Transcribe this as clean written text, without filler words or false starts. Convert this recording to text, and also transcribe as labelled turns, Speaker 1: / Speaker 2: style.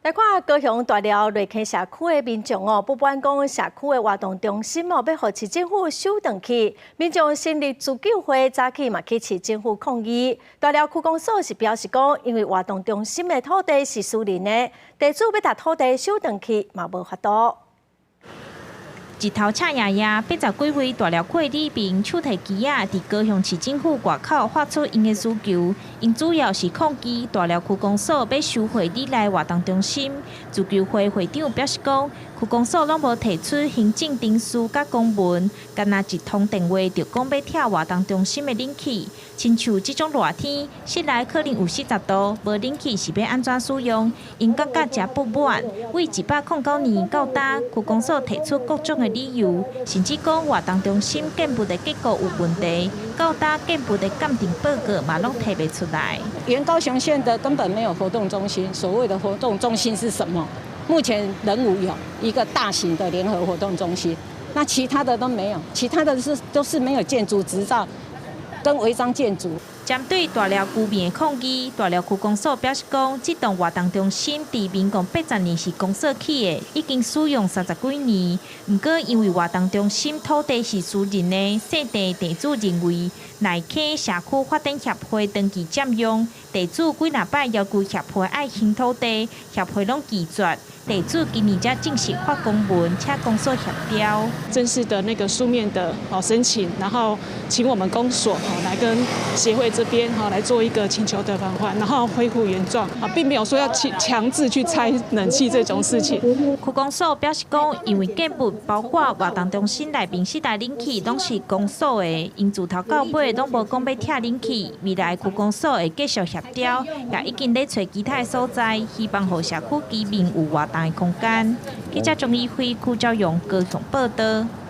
Speaker 1: 来看高雄大寮瑞坑社区的民众不满讲社区的活动中心要互市政府收回去，民众成立自救会，早起嘛去市政府抗议。大寮区公所是表示讲，因为活动中心的土地是私人的，地主要把土地收回去嘛无法度。
Speaker 2: 一头赤爷爷80几岁大寮区的里民手提机仔，伫高雄市政府外口发出因的需求，因主要是抗议大寮区公所要收回里内活动中心。自救会会长表示讲，区公所拢无提出行政定书甲公文，干那一通电话就讲要拆活动中心的冷气。亲像这种热天，室内可能有40度，无冷气是要安怎使用？因感觉真不满。为109年到今，区公所提出各种的 理由，甚至讲活动中心建筑的结构有问题，到搭建筑的鉴定报告嘛拢提不出来。
Speaker 3: 原高雄县的根本没有活动中心，所谓的活动中心是什么？目前仁武有一个大型的联合活动中心，那其他的都没有，其他的都是没有建筑执照跟违章建筑。
Speaker 2: 针对大寮居民的抗议，大寮区公所表示讲，这栋活动中心自民国80年是公所起的，已经使用30几年。不过因为活动中心土地是私人的，市地地主认为内坑社区发展协会登记占用，地主几若摆要求协会爱还土地，协会拢拒绝。 地主今年才正式发公文，请公所协调。
Speaker 4: 正式的那个书面的申请，然后请我们公所来跟协会这边来做一个请求的返还，然后恢复原状并没有说要强制去拆冷气这种事情。
Speaker 2: 区公所表示讲，因为建筑包括活动中心内面4台冷气拢是公所的，因自头到尾拢无讲要拆冷气。未来区公所会继续协调，也已经咧找其他所在，希望让社区居民有活动的空间。记者钟义辉、邱兆勇高雄报道。